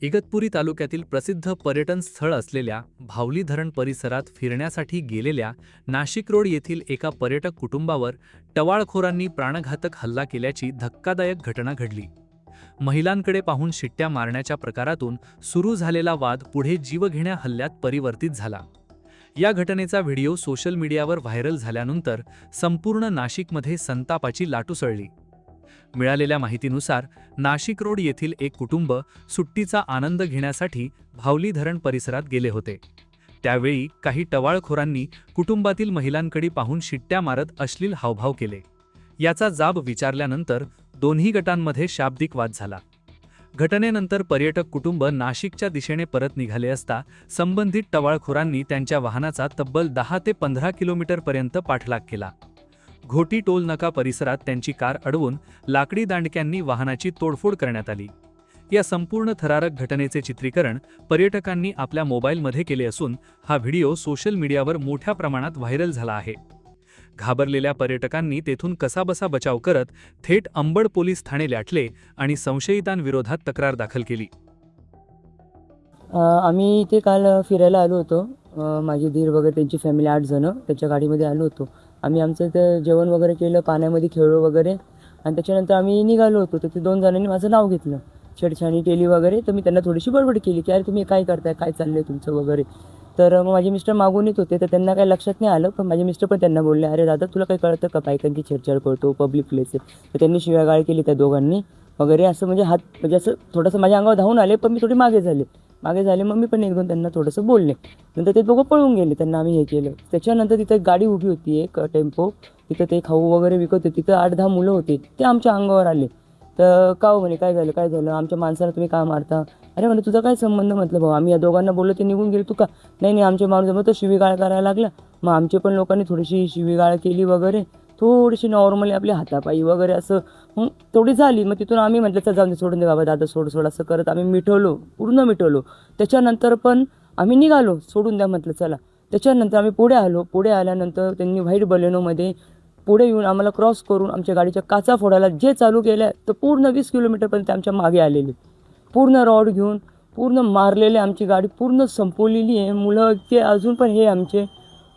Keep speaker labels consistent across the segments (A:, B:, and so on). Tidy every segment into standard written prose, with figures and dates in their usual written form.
A: इगतपुरी तालुक्यातील प्रसिद्ध पर्यटन स्थळ असलेल्या भावली धरण परिसरात फिरण्यासाठी गेलेल्या नाशिक रोड येथील एका पर्यटक कुटुंबावर टवाळखोरांनी प्राणघातक हल्ला केल्याची धक्कादायक घटना घडली। महिलांकडे पाहून शिट्ट्या मारण्याच्या प्रकारातून सुरू झालेला वाद पुढे जीवघेण्या हल्ल्यात परिवर्तित झाला। या घटनेचा व्हिडिओ सोशल मीडियावर व्हायरल झाल्यानंतर संपूर्ण नाशिकमध्ये संतापाची लाट उसळली। मिळालेल्या माहितीनुसार नाशिक रोड येथील एक कुटुंब सुट्टीचा आनंद घेण्यासाठी भावली धरण परिसरात गेले होते। त्यावेळी काही टवाळखोरांनी कुटुंबातील महिलांकडे पाहून शिट्ट्या मारत अश्लील हावभाव केले। याचा जाब विचारल्यानंतर दोन्ही गटांमध्ये शाब्दिक वाद झाला। घटनेनंतर पर्यटक कुटुंब नाशिकच्या दिशेने परत निघाले असता संबंधित टवाळखोरांनी त्यांच्या वाहनाचा तब्बल 10 ते 15 किलोमीटरपर्यंत पाठलाग केला। घोटी टोल नाका परिसरात त्यांची कार अडवून लाकडी दांडक्यांनी वाहनाची तोडफोड करण्यात आली। या संपूर्ण थरारक घटनेचे चित्रीकरण पर्यटकांनी आपल्या मोबाईलमध्ये केले असून हा व्हिडिओ सोशल मीडियावर मोठ्या प्रमाणात व्हायरल झाला आहे। घाबरलेल्या पर्यटकांनी तेथून कसाबसा बचाव करत थेट अंबड पोलीस ठाणे गाठले आणि संशयितांविरोधात तक्रार दाखल केली।
B: आम्ही इथे काल फिरायला आलो होतो। माझे दीर वगैरे त्यांची फॅमिली 8 जण त्याच्या गाडीमध्ये आलो होतो। आम्ही आमचं ते जेवण वगैरे केलं, पाण्यामध्ये खेळलो वगैरे आणि त्याच्यानंतर आम्ही निघालो होतो। तर ते 2 जणांनी माझं नाव घेतलं, छेडछाणी केली वगैरे। तर मी त्यांना थोडीशी बडबड केली की अरे तुम्ही काय करताय, काय चाललंय तुमचं वगैरे। तर मग माझे मिस्टर मागून येत होते, तर त्यांना काही लक्षात नाही आलं। पण माझे मिस्टर पण त्यांना बोलले, अरे दादा तुला काही कळतं का, बायकांची छेडछाड करतो, पब्लिक प्लेस आहे। तर त्यांनी शिव्यागाळ केली त्या दोघांनी वगैरे असं, म्हणजे असं थोडंसं माझ्या अंगावर धावून आले। पण मी थोडी मागे झाले। मग मी पण 1-2 त्यांना थोडंसं बोलले। नंतर ते दोघं पळून गेले, त्यांना आम्ही हे केलं। त्याच्यानंतर तिथं गाडी उभी होती, एक टेम्पो, तिथं ते खाऊ वगैरे विकत होते। तिथं 8-10 मुलं होते, ते आमच्या अंगावर आले। तर का हो म्हणे, काय झालं आमच्या माणसाला तुम्ही का मारता? अरे म्हणे तुझा काय संबंध? म्हटलं भाऊ आम्ही या दोघांना बोललो, ते निघून गेले, तू का नाही आमचे माणूस जमत, तो शिवीगाळ करायला लागला। मग आमचे पण लोकांनी थोडीशी शिवीगाळ केली वगैरे, थोडीशी नॉर्मली आपली हातापायी वगैरे असं मग थोडी झाली। मग तिथून आम्ही म्हटलं चल जाऊन सोडून दे बाबा, दादा सोड असं करत आम्ही पूर्ण मिटवलो। त्याच्यानंतर पण आम्ही निघालो, सोडून द्या म्हटलं चला। त्याच्यानंतर आम्ही पुढे आलो। पुढे आल्यानंतर त्यांनी व्हाईट बलेनोमध्ये पुढे येऊन आम्हाला क्रॉस करून आमच्या गाडीच्या काचा फोडायला जे चालू केलं तर पूर्ण 20 किलोमीटरपर्यंत आमच्या मागे आलेले, पूर्ण रॉड घेऊन पूर्ण मारलेले। आमची गाडी पूर्ण संपवलेली आहे। मुलं ते अजून पण हे आमचे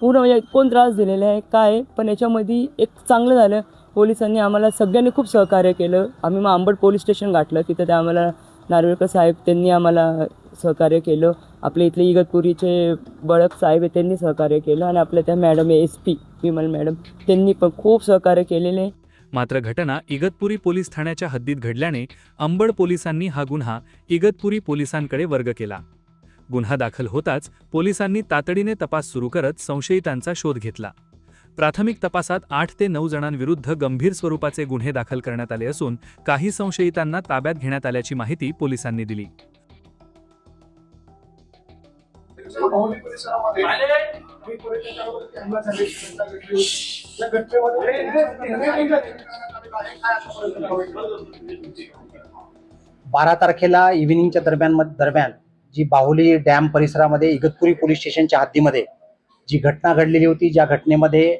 B: पूर्ण म्हणजे कोण त्रास दिलेला आहे काय। पण याच्यामध्ये एक चांगलं झालं, पोलिसांनी आम्हाला सगळ्यांनी खूप सहकार्य केलं। आम्ही मग अंबड पोलीस स्टेशन गाठलं, तिथं ते आम्हाला नार्वेकर साहेब त्यांनी आम्हाला सहकार्य केलं। आपले इथले इगतपुरीचे बळक साहेब आहे त्यांनी सहकार्य केलं आणि आपल्या त्या मॅडम SP विमल मॅडम त्यांनी पण खूप सहकार्य केलेले।
A: मात्र घटना इगतपुरी पोलीस ठाण्याच्या हद्दीत घडल्याने अंबड पोलिसांनी हा गुन्हा इगतपुरी पोलिसांकडे वर्ग केला। गुन्हा दाखल होताच पोलिसांनी तातडीने तपास सुरू करत संशयितांचा शोध घेतला। प्राथमिक तपासात 8 ते 9 जणांविरुद्ध गंभीर स्वरूपाचे गुन्हे दाखल करण्यात आले असून काही संशयितांना ताब्यात घेण्यात आल्याची माहिती पोलिसांनी दिली।
C: बारा तारखेला इव्हिनिंगच्या दरम्यान जी बाहुली डॅम परिसरामध्ये इगतपुरी पोलीस स्टेशनच्या हद्दीमध्ये जी घटना घडलेली होती, ज्या घटनेमध्ये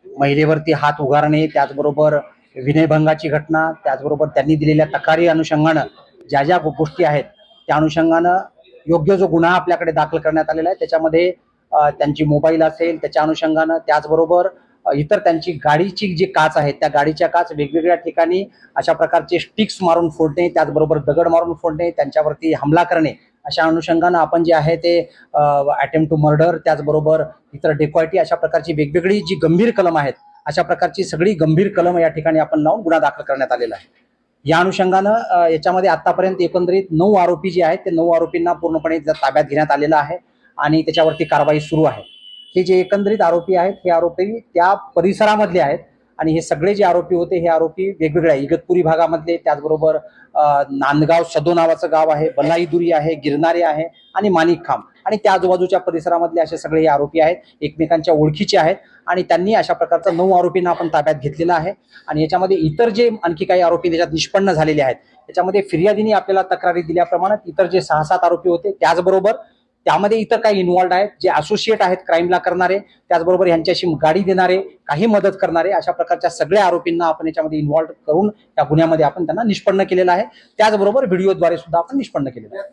C: महिलेवरती हात उगारणे, त्याचबरोबर विनयभंगाची घटना, त्याचबरोबर त्यांनी दिलेल्या तक्रारी अनुषंगानं ज्या गोष्टी आहेत त्या अनुषंगानं योग्य जो गुन्हा आपल्याकडे दाखल करण्यात आलेला आहे, त्याच्यामध्ये त्यांची मोबाईल असेल त्याच्या अनुषंगानं, त्याचबरोबर इतर त्यांची गाडीची जी काच आहे त्या गाडीच्या काच वेगवेगळ्या ठिकाणी अशा प्रकारचे स्टिक्स मारून फोडणे, त्याचबरोबर दगड मारून फोडणे, त्यांच्यावरती हमला करणे, अशा अनुषंगानं आपण जे आहे ते अटेम्प्ट टू मर्डर, त्याचबरोबर इतर डेकॉयटी, अशा प्रकारची वेगवेगळी जी गंभीर कलम आहेत, अशा प्रकारची सगळी गंभीर कलम या ठिकाणी आपण लावून गुन्हा दाखल करण्यात आलेला आहे। या अनुषंगानं याच्यामध्ये आतापर्यंत एकंदरीत 9 आरोपी जे आहेत ते 9 आरोपींना पूर्णपणे ताब्यात घेण्यात आलेलं आहे आणि त्याच्यावरती कारवाई सुरू आहे। हे जे एकंदरीत आरोपी आहेत हे आरोपी त्या परिसरामधले आहेत आणि हे सगळे जे आरोपी होते हे आरोपी वेगवेगळ्या इगतपुरी भागामधले, त्याचबरोबर नांदगाव सदो नावाचं गाव आहे, बल्लाईदुरी आहे, गिरणारे आहे आणि माणिकखांब आणि त्या आजूबाजूच्या परिसरामधले असे सगळे हे आरोपी आहेत, एकमेकांच्या ओळखीचे आहेत आणि त्यांनी अशा प्रकारचा 9 आरोपींना आपण ताब्यात घेतलेला आहे। आणि याच्यामध्ये इतर जे आणखी काही आरोपी त्याच्यात निष्पन्न झालेले आहेत, त्याच्यामध्ये फिर्यादीने आपल्याला तक्रारी दिल्याप्रमाणे इतर जे 6-7 आरोपी होते, त्याचबरोबर त्यामध्ये इतर काही इन्व्हॉल्ड आहेत जे असोसिएट आहेत क्राईमला करणारे, त्याचबरोबर यांच्याशी गाडी देणारे, काही मदत करणारे, अशा प्रकारच्या सगळ्या आरोपींना आपण याच्यामध्ये इन्व्हॉल्व करून त्या गुन्ह्यामध्ये आपण त्यांना निष्पन्न केलेलं आहे. त्याचबरोबर व्हिडिओद्वारे सुद्धा आपण निष्पन्न केलेलं आहे.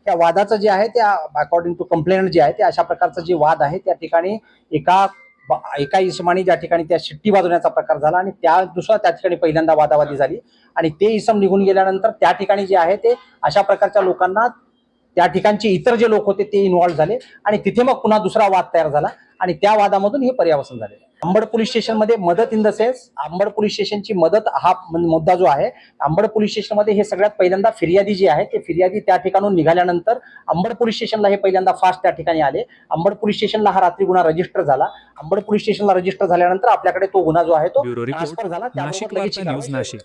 C: त्या वादाचं जे आहे त्या अकॉर्डिंग टू कंप्लेंट जे आहे ते अशा प्रकारचं जे वाद आहे त्या ठिकाणी एका इसमाने ज्या ठिकाणी त्या शिट्टी वाजवण्याचा प्रकार झाला आणि त्या ठिकाणी पहिल्यांदा वादावादी झाली आणि ते इसम निघून गेल्यानंतर त्या ठिकाणी जे आहे ते अशा प्रकारच्या लोकांना त्या ठिकाणचे इतर जे लोक होते ते इन्व्हॉल्व झाले आणि तिथे मग पुन्हा दुसरा वाद तयार झाला आणि त्या वादामधून हे पर्यावसन झाले. अंबड पोलीस स्टेशनमध्ये मदत in the sense Ambad police स्टेशनची मदत हा मुद्दा जो आहे, अंबड पोलीस स्टेशनमध्ये हे सगळ्यात पहिल्यांदा फिर्यादी जे आहे ते फिर्यादी त्या ठिकाणून निघाल्यानंतर अंबड पोलीस स्टेशनला हे पहिल्यांदा फास्ट त्या ठिकाणी आले. अंबड पोलीस स्टेशनला हा रात्री गुन्हा रजिस्टर झाला. अंबड पोलीस स्टेशनला रजिस्टर झाल्यानंतर आपल्याकडे तो गुन्हा जो आहे तो
A: ब्युरो रिपोर्ट
C: ट्रान्सफर झाला.
A: नाशिक
C: त्याबरोबर लगेच
A: वार्ता न्यूज नाशिक.